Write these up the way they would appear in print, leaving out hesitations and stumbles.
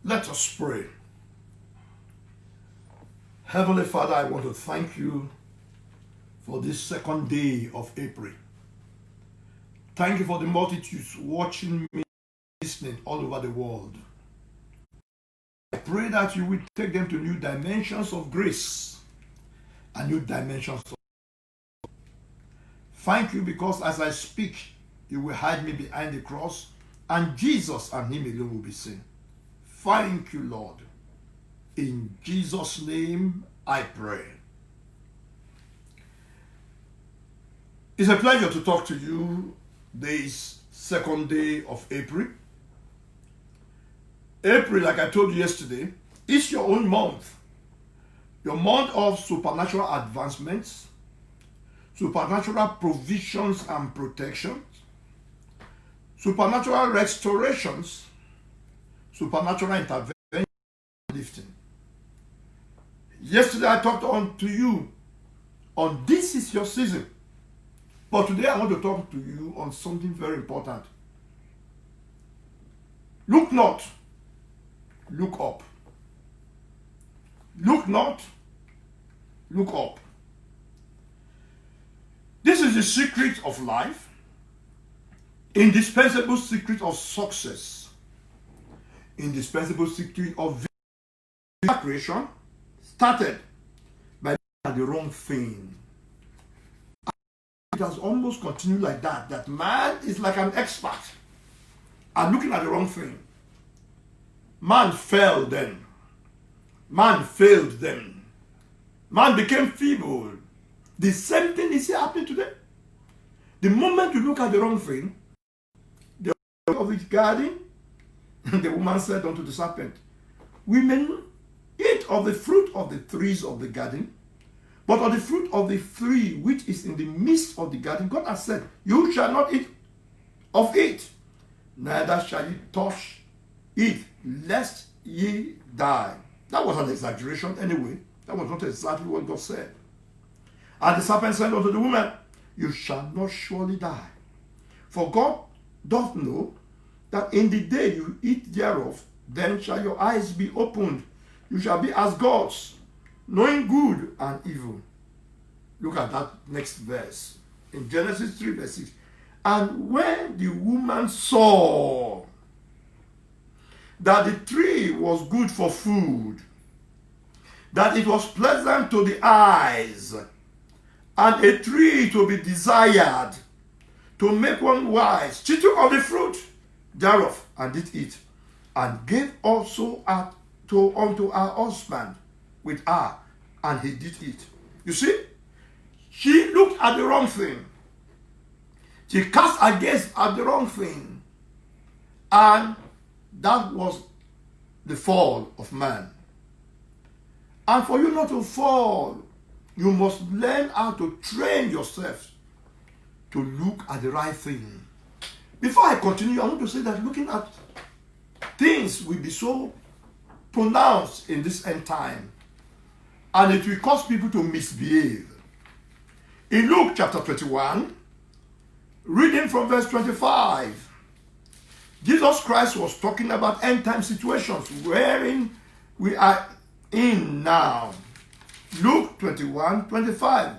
Let us pray. Heavenly Father, I want to thank you for this second day of April. Thank you for the multitudes watching me, listening all over the world. I pray that you will take them to new dimensions of grace and new dimensions of. Thank you because as I speak, you will hide me behind the cross and Jesus and him alone will be seen. Thank you, Lord. In Jesus' name I pray. It's a pleasure to talk to you this second day of April. April, like I told you yesterday, is your own month. Your month of supernatural advancements, supernatural provisions and protections, supernatural restorations, supernatural intervention and lifting. Yesterday I talked on to you on this is your season. But today I want to talk to you on something very important. Look not, look up. Look not, look up. This is the secret of life, indispensable secret of success, indispensable secret of creation, started by the wrong thing. It has almost continued like that man is like an expert at looking at the wrong thing. Man fell then. Man failed then. Man became feeble. The same thing is happening today. The moment you look at the wrong thing, the of its garden, the woman said unto the serpent, women eat of the fruit of the trees of the garden, but of the fruit of the tree which is in the midst of the garden, God has said, you shall not eat of it, neither shall ye touch it, lest ye die. That was an exaggeration anyway. That was not exactly what God said. And the serpent said unto the woman, you shall not surely die. For God doth know that in the day you eat thereof, then shall your eyes be opened. You shall be as gods, knowing good and evil. Look at that next verse. In Genesis 3 verse 6. And when the woman saw that the tree was good for food, that it was pleasant to the eyes, and a tree to be desired, to make one wise, she took of the fruit thereof, and did eat, and gave also unto her husband with her, and he did eat. You see, she looked at the wrong thing. She cast against at the wrong thing. And that was the fall of man. And for you not to fall, you must learn how to train yourself to look at the right thing. Before I continue, I want to say that looking at things will be so pronounced in this end time, and it will cause people to misbehave. In Luke chapter 21, reading from verse 25, Jesus Christ was talking about end time situations wherein we are in now. Luke 21:25.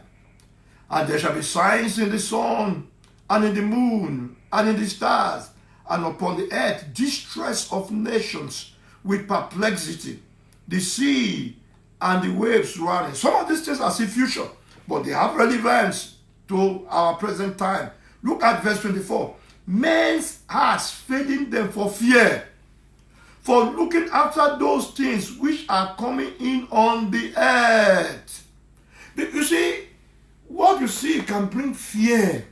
And there shall be signs in the sun, and in the moon, and in the stars, and upon the earth distress of nations with perplexity, the sea and the waves running. Some of these things are still future, but they have relevance to our present time. Look at verse 24. Men's hearts failing them for fear, for looking after those things which are coming in on the earth. You see, what you see can bring fear.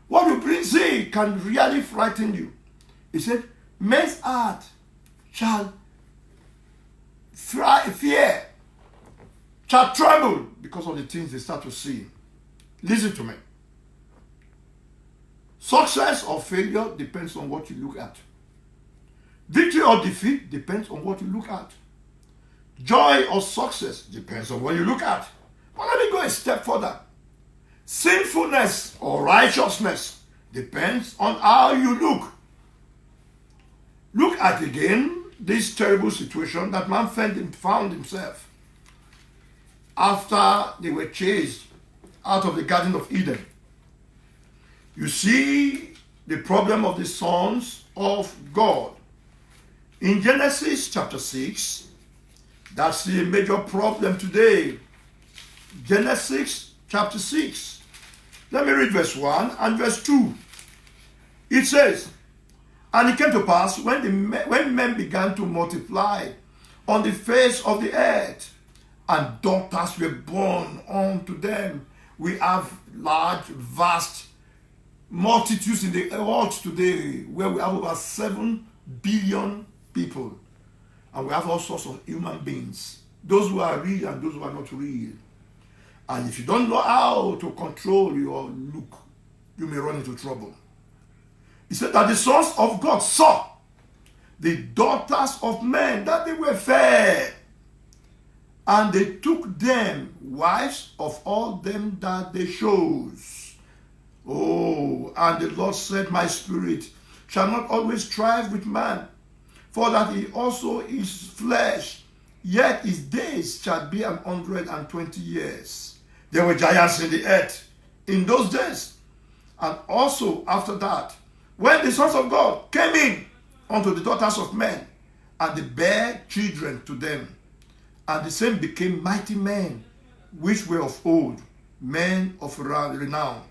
What you see can really frighten you. He said, men's heart shall fear, shall tremble because of the things they start to see. Listen to me. Success or failure depends on what you look at. Victory or defeat depends on what you look at. Joy or success depends on what you look at. But let me go a step further. Sinfulness or righteousness depends on how you look. Look at again this terrible situation that man found himself after they were chased out of the Garden of Eden. You see the problem of the sons of God. In Genesis chapter 6, that's the major problem today. Genesis chapter 6. Let me read verse 1 and verse 2. It says, "And it came to pass when men began to multiply on the face of the earth, and daughters were born unto them." We have large, vast multitudes in the world today where we have over 7 billion people. And we have all sorts of human beings. Those who are real and those who are not real. And if you don't know how to control your look, you may run into trouble. He said that the sons of God saw the daughters of men, that they were fair. And they took them wives of all them that they chose. Oh, and the Lord said, "My spirit shall not always strive with man, for that he also is flesh, yet his days shall be 120 years. There were giants in the earth in those days. And also after that, when the sons of God came in unto the daughters of men, and they bare children to them, and the same became mighty men, which were of old, men of renown.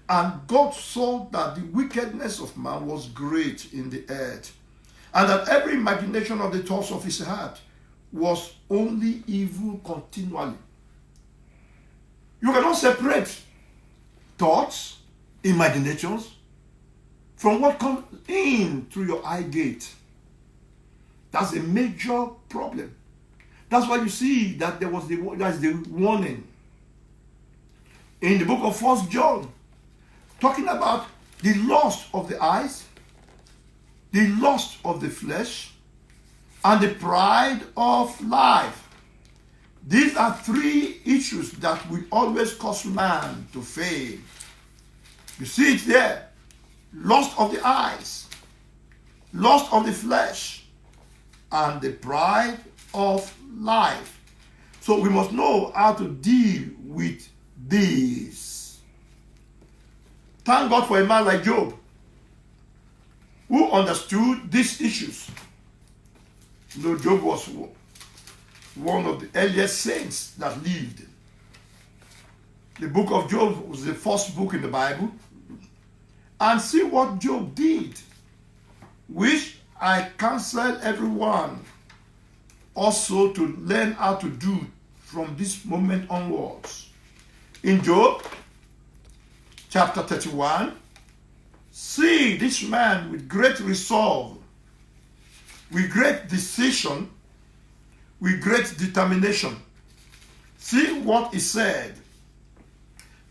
And God saw that the wickedness of man was great in the earth, and that every imagination of the thoughts of his heart was only evil continually." You cannot separate thoughts, imaginations, from what comes in through your eye gate. That's a major problem. That's why you see that that's the warning in the book of 1 John, talking about the lust of the eyes, the lust of the flesh, and the pride of life. These are 3 issues that will always cause man to fail. You see it there. Lust of the eyes, lust of the flesh, and the pride of life. So we must know how to deal with these. Thank God for a man like Job, who understood these issues. You know, Job was one of the earliest saints that lived. The book of Job was the first book in the Bible. And see what Job did, which I counsel everyone also to learn how to do from this moment onwards. In Job chapter 31, see this man with great resolve, with great decision, with great determination. See what he said.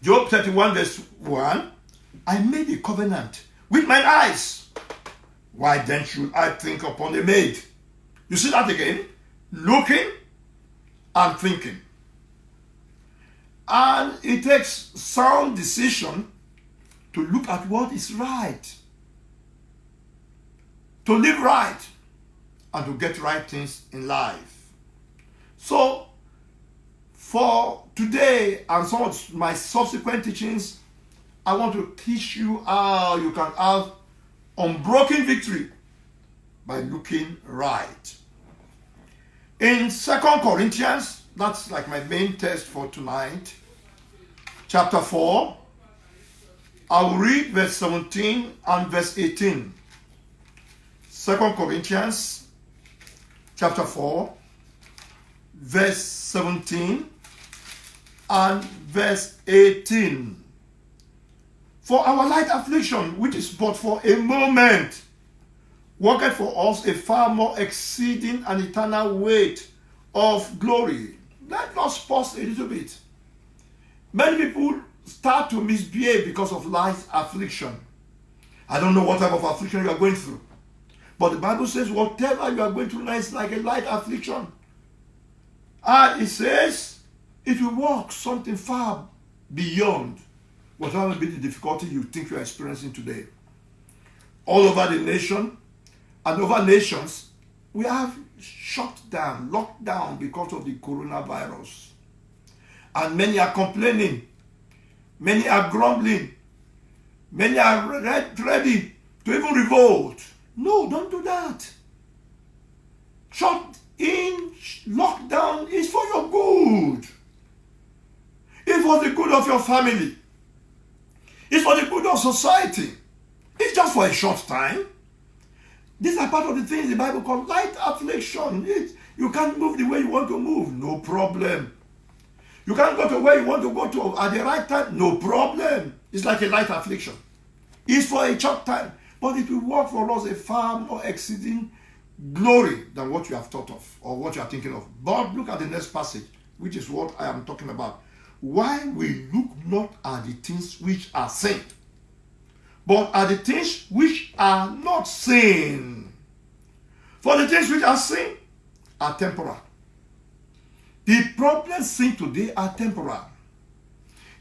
Job 31 verse 1, "I made a covenant with mine eyes. Why then should I think upon a maid?" You see that again? Looking and thinking. And it takes sound decision to look at what is right, to live right, and to get right things in life. So, for today and some of my subsequent teachings, I want to teach you how you can have unbroken victory by looking right. In 2 Corinthians, that's like my main text for tonight, chapter 4, I will read verse 17 and verse 18. 2 Corinthians, chapter 4, verse 17 and verse 18. "For our light affliction, which is but for a moment, worketh for us a far more exceeding and eternal weight of glory." Let us pause a little bit. Many people start to misbehave because of light affliction. I don't know what type of affliction you are going through, but the Bible says whatever you are going through now is like a light affliction. And it says it will work something far beyond whatever may be the difficulty you think you are experiencing today. All over the nation and over nations, we have shut down, locked down because of the coronavirus. And many are complaining. Many are grumbling. Many are ready to even revolt. No, don't do that. Shut in, lockdown is for your good. It's for the good of your family. It's for the good of society. It's just for a short time. These are part of the things the Bible calls light affliction. You can't move the way you want to move. No problem. You can't go to where you want to go to at the right time. No problem. It's like a light affliction. It's for a short time. But it will work for us a far more exceeding glory than what you have thought of or what you are thinking of. But look at the next passage, which is what I am talking about. Why we look not at the things which are seen, but at the things which are not seen. For the things which are seen are temporal. The problems seen today are temporal.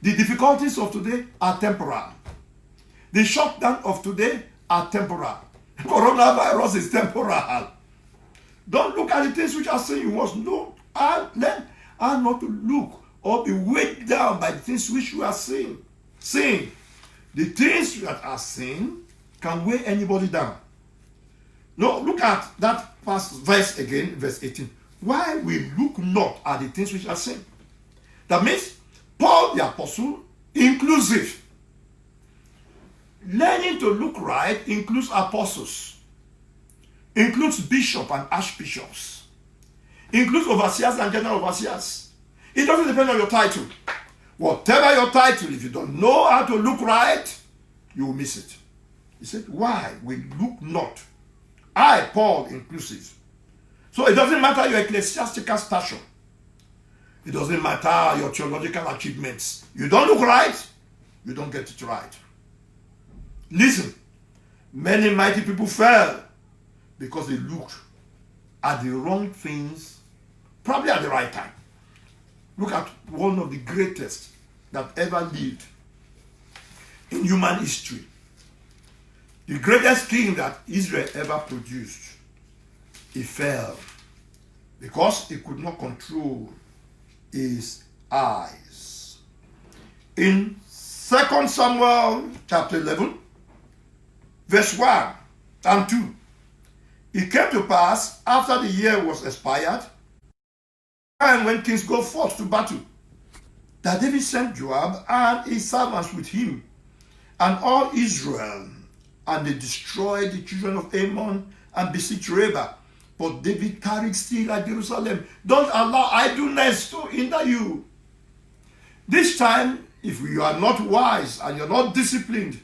The difficulties of today are temporal. The shutdown of today are temporal. Coronavirus is temporal. Don't look at the things which are seen. You must know and learn how not to look or be weighed down by the things which you are seeing. The things that are seen can weigh anybody down. No, look at that verse again, verse 18. Why we look not at the things which are seen. That means Paul the apostle, inclusive. Learning to look right includes apostles, includes bishops and archbishops, includes overseers and general overseers. It doesn't depend on your title. Whatever your title, if you don't know how to look right, you will miss it. He said, why we look not? I, Paul, inclusive. So it doesn't matter your ecclesiastical stature. It doesn't matter your theological achievements. You don't look right, you don't get it right. Listen, many mighty people fell because they looked at the wrong things, probably at the right time. Look at one of the greatest that ever lived in human history. The greatest king that Israel ever produced. He fell because he could not control his eyes. In 2 Samuel chapter 11, verse 1 and 2, it came to pass after the year was expired, and when kings go forth to battle, that David sent Joab and his servants with him, and all Israel, and they destroyed the children of Ammon and besieged Rabbah. But David tarried still at Jerusalem. Don't allow idleness to hinder you. This time, if you are not wise and you're not disciplined,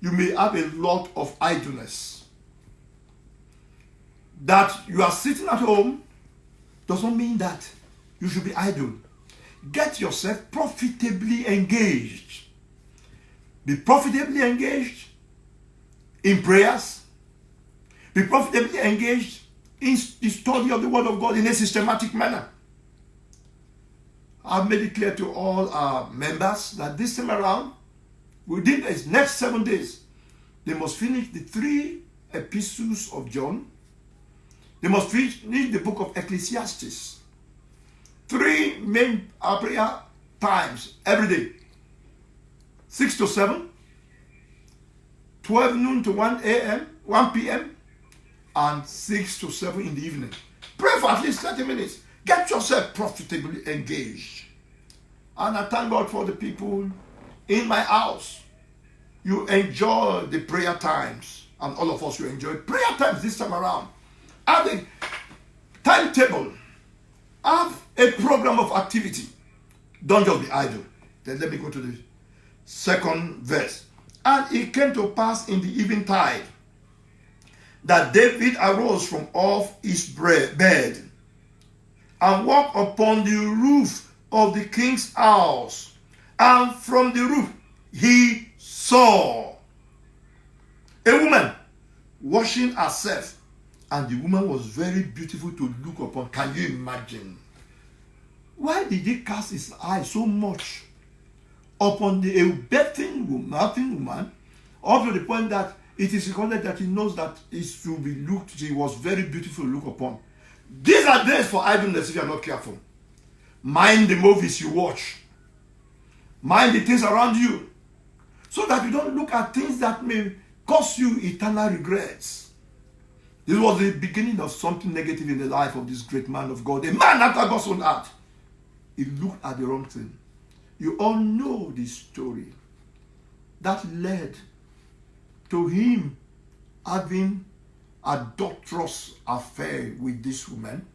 you may have a lot of idleness. That you are sitting at home doesn't mean that you should be idle. Get yourself profitably engaged. Be profitably engaged in prayers. Be profitably engaged in the study of the Word of God in a systematic manner. I've made it clear to all our members that this time around, within the next 7 days, they must finish the 3 epistles of John. They must finish the book of Ecclesiastes. 3 main prayer times every day. 6 to 7, 12 noon to 1 p.m., and 6 to 7 in the evening. Pray for at least 30 minutes. Get yourself profitably engaged. And I thank God for the people in my house. You enjoy the prayer times. And all of us, you enjoy prayer times this time around. Have a timetable. Have a program of activity. Don't just be idle. Then let me go to the second verse. And it came to pass in the eventide that David arose from off his bed and walked upon the roof of the king's house. And from the roof he saw a woman washing herself. And the woman was very beautiful to look upon. Can you imagine? Why did he cast his eye so much upon a bathing woman, up to the point that it is recorded that he knows that is to be looked, he was very beautiful to look upon. These are days for idleness if you are not careful. Mind the movies you watch. Mind the things around you. So that you don't look at things that may cause you eternal regrets. This was the beginning of something negative in the life of this great man of God. A man after God's own heart. He looked at the wrong thing. You all know the story that led to him having a adulterous affair with this woman,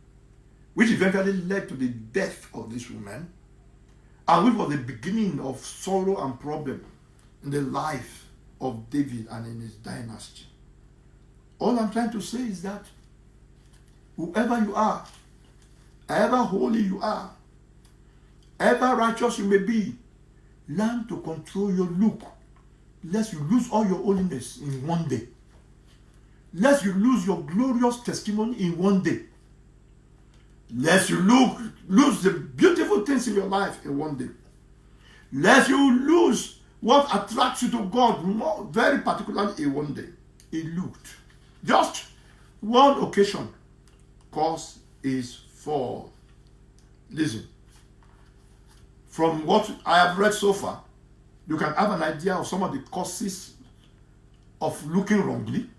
which eventually led to the death of this woman, and which was the beginning of sorrow and problem in the life of David and in his dynasty. All I'm trying to say is that whoever you are, however holy you are, however righteous you may be, learn to control your look, lest you lose all your holiness in one day. Lest you lose your glorious testimony in one day. Lest you lose the beautiful things in your life in one day. Lest you lose what attracts you to God more, very particularly in one day. He looked. Just one occasion caused his fall. Listen. From what I have read so far, you can have an idea of some of the causes of looking wrongly,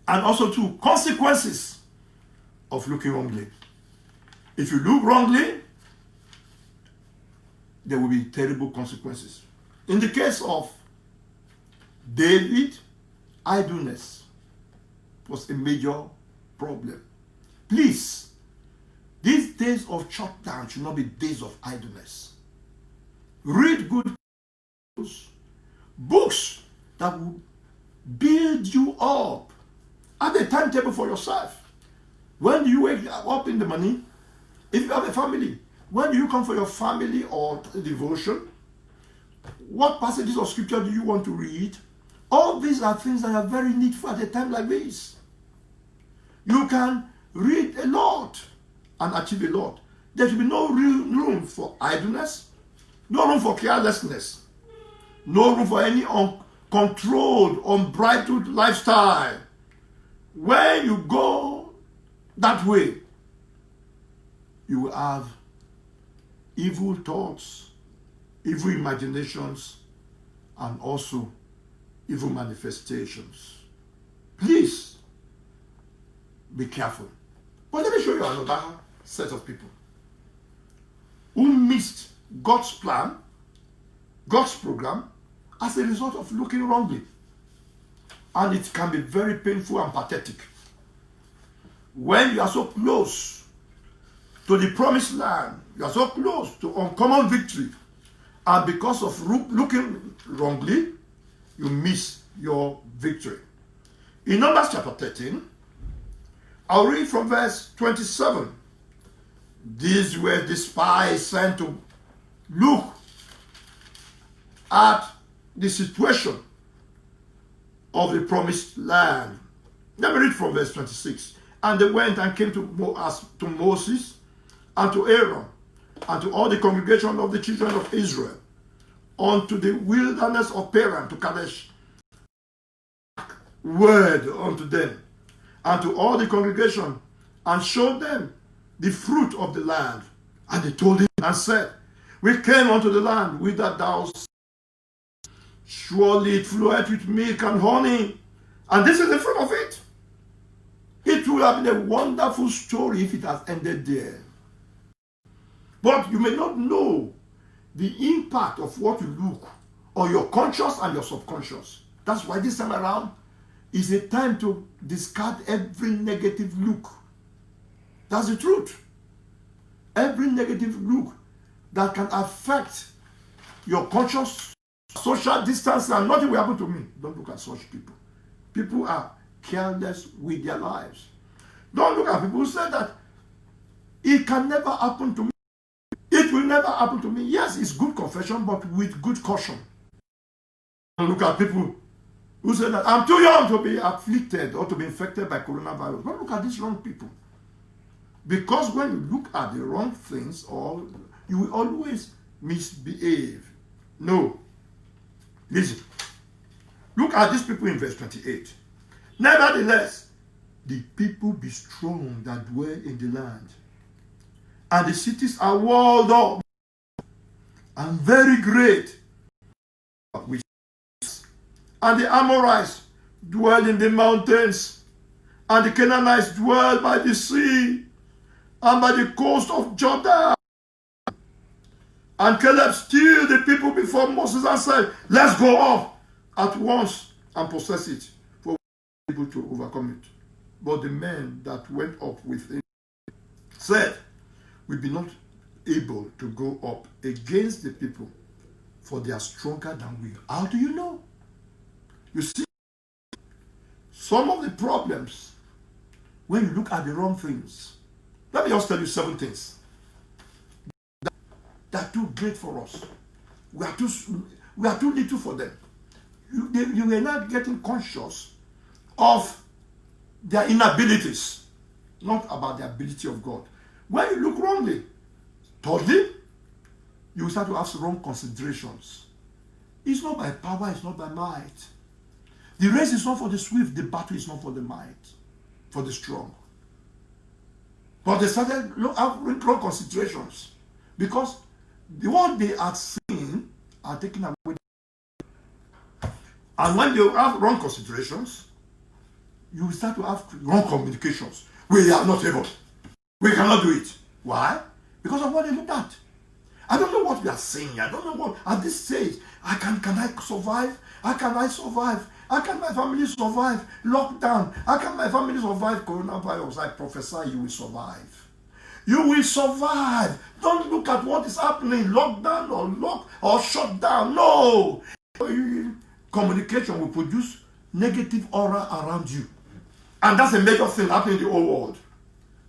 and also two consequences of looking wrongly. If you look wrongly, there will be terrible consequences. In the case of David, idleness was a major problem. Please, these days of shutdown should not be days of idleness. Read good books that will build you up. Have a timetable for yourself. When do you wake up in the morning? If you have a family, when do you come for your family or devotion? What passages of scripture do you want to read? All these are things that are very needful at a time like this. You can read a lot and achieve a lot. There should be no room for idleness, no room for carelessness, no room for any uncontrolled, unbridled lifestyle. When you go that way, you will have evil thoughts, evil imaginations, and also evil manifestations. Please be careful. But let me show you another set of people who missed God's plan, God's program, as a result of looking wrongly. And it can be very painful and pathetic. When you are so close to the promised land, you are so close to uncommon victory, and because of looking wrongly, you miss your victory. In Numbers chapter 13, I'll read from verse 27. These were the spies sent to look at the situation of the promised land. Let me read from verse 26. And they went and came to Moses and to Aaron and to all the congregation of the children of Israel unto the wilderness of Paran to Kadesh. Word unto them and to all the congregation, and showed them the fruit of the land. And they told him and said, we came unto the land whither thou surely it floweth with milk and honey, and this is the fruit of it. It would have been a wonderful story if it has ended there. But you may not know the impact of what you look on your conscious and your subconscious. That's why this time around is a time to discard every negative look. That's the truth. Every negative look that can affect your conscious, social distance, and nothing will happen to me. Don't look at such people. People are careless with their lives. Don't look at people who say that it can never happen to me. It will never happen to me. Yes, it's good confession, but with good caution. Don't look at people who say that I'm too young to be afflicted or to be infected by coronavirus. Don't look at these wrong people. Because when you look at the wrong things, or you will always misbehave. No. Listen. Look at these people in verse 28. Nevertheless, the people be strong that dwell in the land, and the cities are walled up and very great. And the Amorites dwell in the mountains, and the Canaanites dwell by the sea and by the coast of Jordan. And Caleb stilled the people before Moses and said, let's go up at once and possess it, for we are able to overcome it. But the men that went up with him said, we be not able to go up against the people, for they are stronger than we. How do you know? You see, some of the problems, when you look at the wrong things, let me just tell you 7 things that are too great for us. We are too little for them. You were not getting conscious of their inabilities, not about the ability of God. When you look wrongly, thirdly, you will start to have wrong considerations. It's not by power, it's not by might. The race is not for the swift, the battle is not for the might, for the strong. But they started having wrong considerations because what they are seeing are taken away. And when you have wrong considerations, you will start to have wrong communications. We are not able. We cannot do it. Why? Because of what they looked at. I don't know what we are saying. I don't know what, at this stage, can I survive? How can I survive? How can my family survive lockdown? How can my family survive coronavirus? I prophesy you will survive. You will survive. Don't look at what is happening, lockdown or shut down. No. Communication will produce negative aura around you. And that's a major thing happening in the whole world.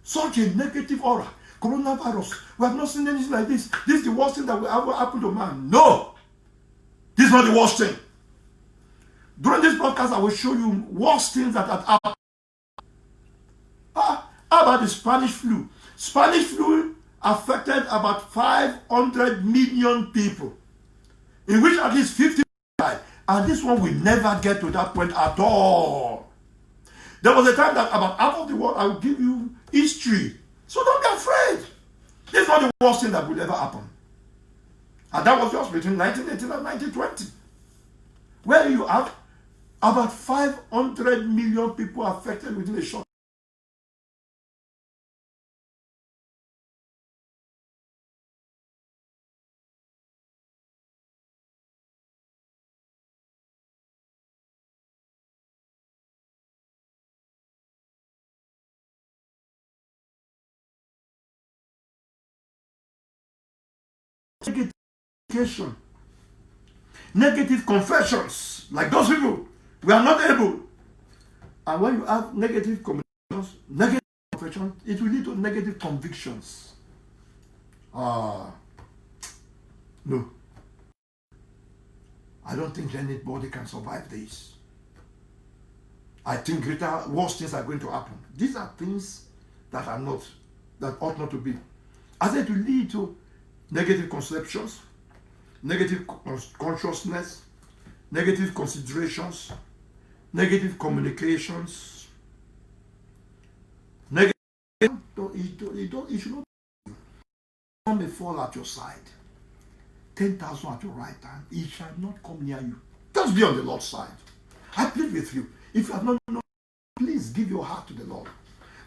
Such a negative aura. Coronavirus. We have not seen anything like this. This is the worst thing that will ever happen to man. No. This is not the worst thing. During this podcast, I will show you worst things that have happened. How about the Spanish flu? Spanish flu affected about 500 million people, in which at least 50 died. And this one will never get to that point at all. There was a time that about half of the world, I will give you history. So don't be afraid. This is not the worst thing that will ever happen. And that was just between 1918 and 1920. Where you have about 500 million people affected within a short. Negative confessions, like those people, we are not able. And when you have negative communications, negative confessions, it will lead to negative convictions. No. I don't think anybody can survive this. I think worse things are going to happen. These are things that ought not to be. I said to lead to negative conceptions, negative consciousness, negative considerations, negative communications. Negative. It should not. Some may fall at your side, 10,000 at your right hand. It shall not come near you. Just be on the Lord's side. I plead with you. If you have not known, please give your heart to the Lord.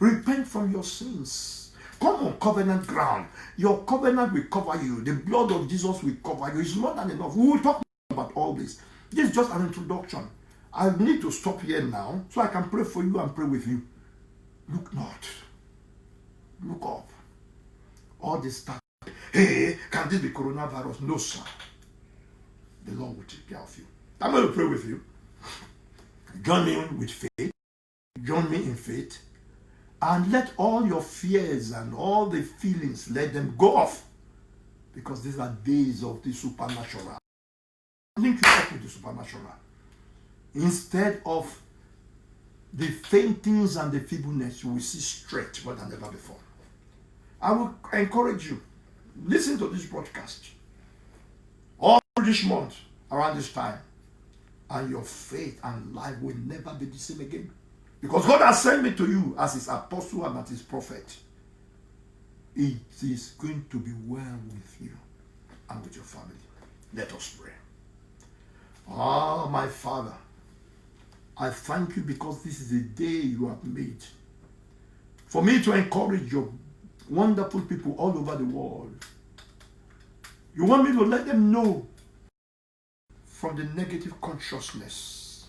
Repent from your sins. Come on covenant ground. Your covenant will cover you. The blood of Jesus will cover you. It's more than enough. We will talk about all this. This is just an introduction. I need to stop here now so I can pray for you and pray with you. Look not. Look up. All this stuff. Hey, can this be coronavirus? No, sir. The Lord will take care of you. I'm going to pray with you. Join me with faith. Join me in faith. And let all your fears and all the feelings, let them go off. Because these are days of the supernatural. Link you up with the supernatural. Instead of the faintings and the feebleness, you will see strength more than ever before. I will encourage you. Listen to this broadcast. All this month, around this time. and your faith and life will never be the same again. Because God has sent me to you as his apostle and as his prophet. It is going to be well with you and with your family. Let us pray. Ah, my Father, I thank you because this is a day you have made for me to encourage your wonderful people all over the world. You want me to let them know from the negative consciousness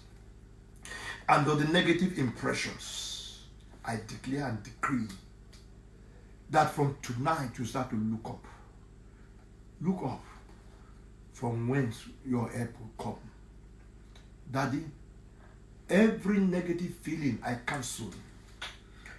and of the negative impressions. I declare and decree that from tonight you start to look up. Look up from whence your help will come. Daddy, every negative feeling I cancel.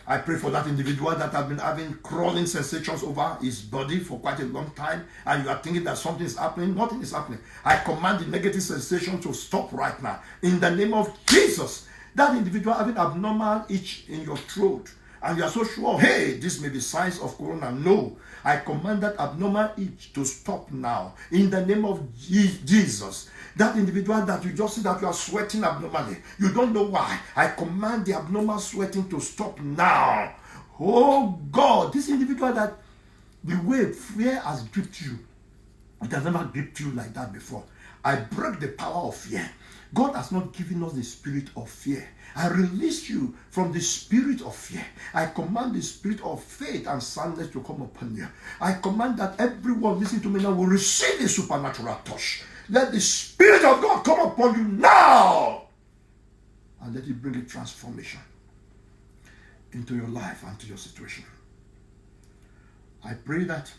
I pray for that individual that have been having crawling sensations over his body for quite a long time, and you are thinking that something is happening. Nothing is happening. I command the negative sensation to stop right now. In the name of Jesus, that individual having abnormal itch in your throat, and you are so sure, hey, this may be signs of corona. No, I command that abnormal itch to stop now. In the name of Jesus. That individual that you just see that you are sweating abnormally, you don't know why. I command the abnormal sweating to stop now. Oh God, this individual that the way fear has gripped you, it has never gripped you like that before. I break the power of fear. God has not given us the spirit of fear. I release you from the spirit of fear. I command the spirit of faith and soundness to come upon you. I command that everyone listening to me now will receive a supernatural touch. Let the Spirit of God come upon you now. And let it bring a transformation into your life and to your situation. I pray that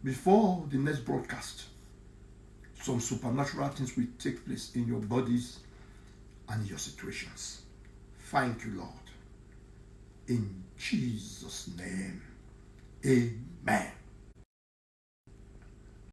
before the next broadcast, some supernatural things will take place in your bodies and in your situations. Thank you, Lord. In Jesus' name, amen.